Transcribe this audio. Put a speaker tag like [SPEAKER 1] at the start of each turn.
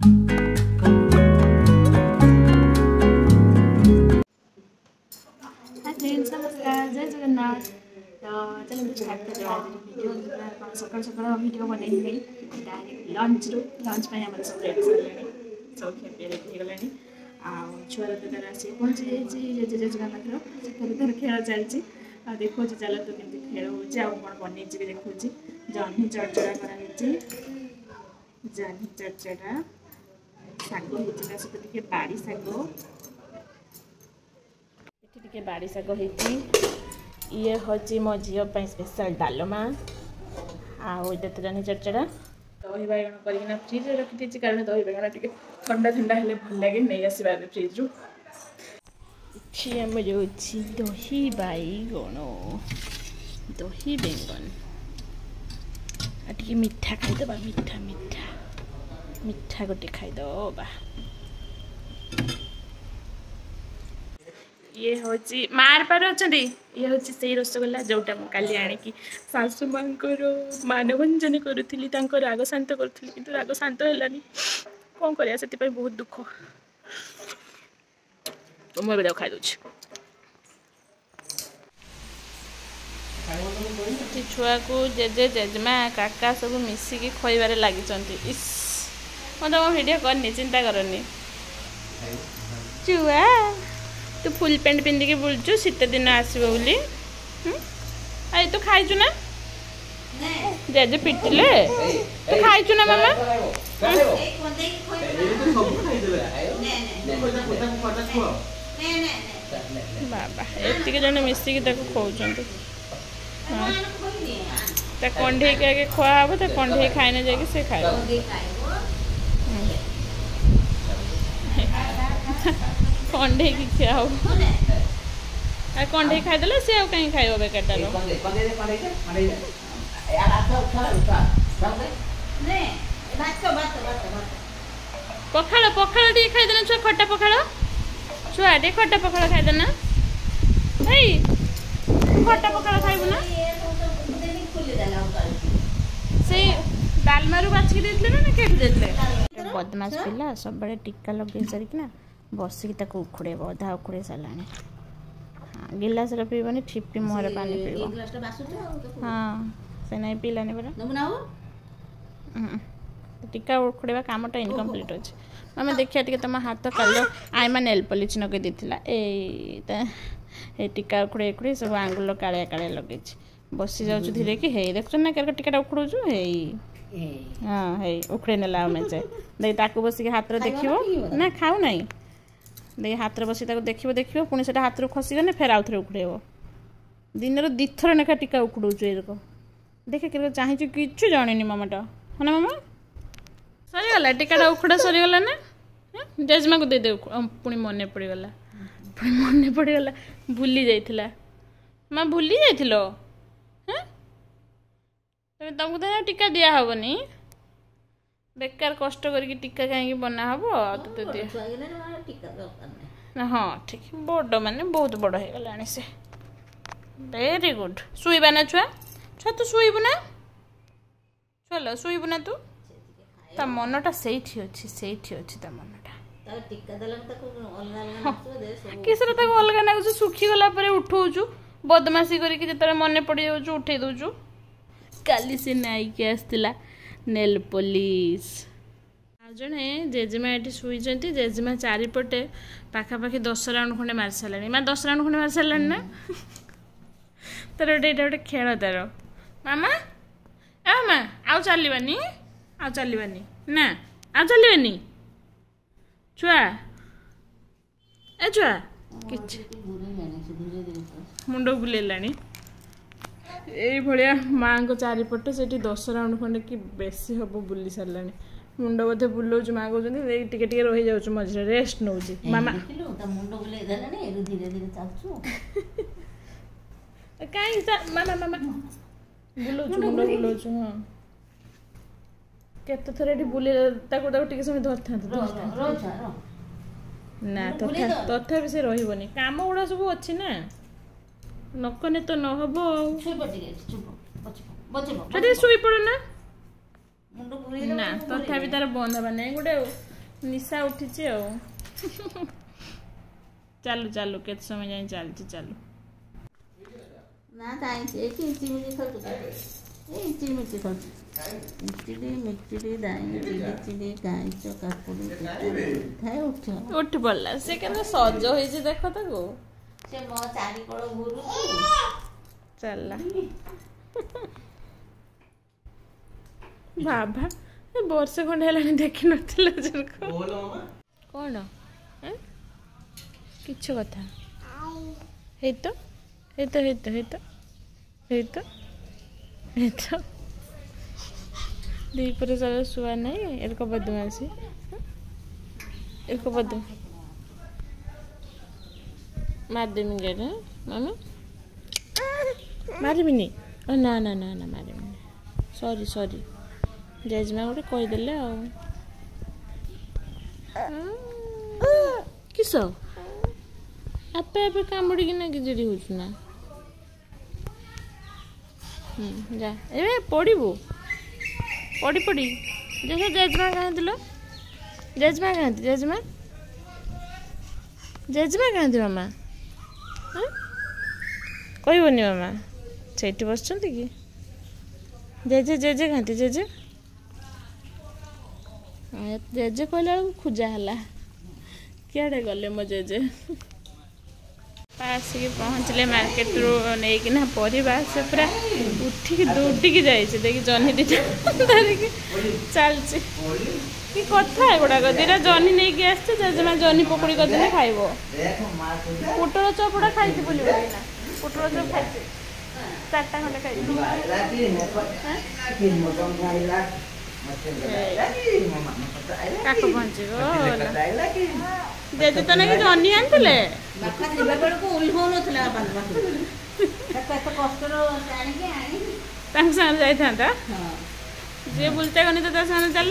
[SPEAKER 1] नमस्कार जय जगन्नाथ। तो चलो स्टार्ट कर भिडियो सकाल सकाल भिडियो बनैली डायरेक्ट लंच पे आम सब रेडी सारे सब खेपे रेडी हो गलानी छुआ तो तार आसी पहुँची जाइए जेजेगा पाखर तार खेल चलती देखो चल तो केमती खेल हो कौन बनई भी देखो जह्नी चड़चड़ा कराई जह्नी चड़चड़ा शाग हो बाड़ी शाग ये बाड़ी शाग ये हूँ मो झील स्पेशल डालमा आउ तो जह्नी चड़चड़ा दही बैगण कर फ्रिज रखी कारण दही बैगण टे ठंडा ठंडा हेल्ले भल लगे नहीं आसवा फ्रिज रू दही बैगण दही बैंगन टे मिठा खाईदबा मिठा मिठा मिठा गोटे खाईदबा ये हूँ मार पार अच्छा ये हूँ से रसगोल्ला जोटा मुझे आणिकी सासू माँ मानभंजन करुली राग शांत करुली कि राग शांत है कौन कर बहुत दुख तो मुझे खाई दूसरी छुआ को जेजे जेजेमा काका सब मिसिकी खोबार लगी इस मैं तुम वीडियो करनी चिंता करनी छुआ तू फुल पैंट पिंधिकी बुलचु शीत दिन आसो बोली आई तू खाइचु ना जेजे पिटिले तू खाइचु ना मामा बाबा एतिके जने मिसिकी खोचंती कंढे के आगे खुआ हम तो कंढे खाने जाकि से खाए कंढे की खिया हो कंढे खाईदे सी आउ कहीं खाइब बेकार पखाड़ पखाड़ टे खाईदेना छुआ खट्टा पखाड़ छुआ टे खट्टा पखाड़ खाईदेना भाई खट्टा पखाड़ खाइबु ना से डालमारू बाछी देते ना केट देते बदमाश पिला सब बड़े टिक्का लगे सारिकिना बसिकी ताको उखुड़ेब अधा उखुड़े सारा हाँ गिलास पीबनी ठिपी मुहर पानी पीब हाँ से नहीं पीलानी परा टीका उखुड़ेबा कामटा इनकम्प्लीट अच्छे मामा देखिए टे तुम हाथ कल आईमा नेल पॉलिश नगे देथिला ए टीका उखुड़े उखुड़े सब आंगुल कालिया कालिया लगे बसी जाऊँ धीरे कि हे देख ना क्या टीका उखुड़ू हे हाँ हे उखुड़े नेला मेचे देख ताकू बसिक हाथ देखियो ना खाऊ ना देख हाथ बस देखिए देखिए पुणी से हाथ खसीगले फेर आउ थे उखुड़ेब दिन दिथर नेखा टीका उखुड़ौचु ये देखे के चाहिए किच्छू जानी मामाटा है ना मामा सरीगला टीका उखुड़ा सरीगला ना जेजेमा को दे पुणी मन पड़गला पुणी मन पड़गला भूली जाइथिला माँ भूली जाइथिलो तुमको तो टीका दिया हेनी बेकार कष्ट करके टीका कहीं बना हम हाँ ठीक बड़ माने बहुत बड़ हो गला से वेरी गुड शुइबा ना छुआ छुआ तू शुइबु ना चलो शुइबु ना तू ता मनटा से ता मनटा किसरे तक अलग नागुच सुखी गला उठौचु बदमाशी करके जिते मन पड़ जाऊँ उठे दौचु काली से नाइके आसला नेल पॉलिश जड़े जेजेमा ये शुई जेजेमा चारिपटे पाखापाखि 10 राउंड खंडे मारी सारे माँ 10 राउंड खंडे मारी सारे ना तार गोटे गोटे खेल तार मामा ए मामा आउ चलवानी ना आउ चलवानी छुआ ए छुआ कि मुंड बुलेला ये भाया माँ को चारिपटे से 10 राउंड खंडे कि बेसी हम बुली सारे मुंड बोधे बुलाऊँ माँ कहते टिके टिके रही जाऊँ मझे रेस्ट नौ मामा कहीं मामा मामा बुलाऊँ मुंड बुलाऊँ हाँ केते थर ये बुले टे समय धर था ना तथा से रही कम गुड़ा सब अच्छी ना नकने तो न हम शुई पड़ ना ना तथा तार बंद हवा नहीं गोटे निशा उठी चलु चलु केते समय जाए चलती चलु
[SPEAKER 2] ना ताई ए चिमिची खाऊ ए चिमिची खाऊ मिचिड़ी दाई चिड़ी गाई काकुड़ी खाए
[SPEAKER 1] उठ पड़ला से केते सज होई जे देखो ताको
[SPEAKER 2] से मो चारी कोड़ घुरु
[SPEAKER 1] चलला बाबा वर्ष खंड है देखी नथिला जरको कौन किछ कथा हे तो हे तो हे तो हे तो हे तो हे तो दीपर सारा शुआ नहीं एरक बदमाशी एरक बदम मार देमी गेट मम्मी मारिबिनी ना ना ना ना मारिबिनी सॉरी सॉरी जेजमा गोटे कहीदेले किस आपे आपे कामुड़ी कि गिजड़ी हो जा ए पड़ू पड़ी पड़ी जैसे जेजमा कहाँ जेजमा कहाँ जेजमा जेजमा कहाँ मामा कहबनी मामा से बस कि जेजे जेजे कहाँ जेजे जेजे कहला खोजा है किए गले मो जेजे आसिक पहुँचले मार्केट रू नहीं परिवा से पूरा उठिक दौड़िकी जाइए देखिए जह्नी दीटा धरिकी चलती कि कथा एगुड़ाक दीटा जह्नी नहीं आसছে जेजेमा जह्नी पकड़ी करदेले खाइब पोटल चपड़ा खाई बोलिए पोटल चप खाई 4टा खंडे खाई काको पहुँचे जेजे तो नहीं जह्नी आनते जाता जी बुलते गनी तो चल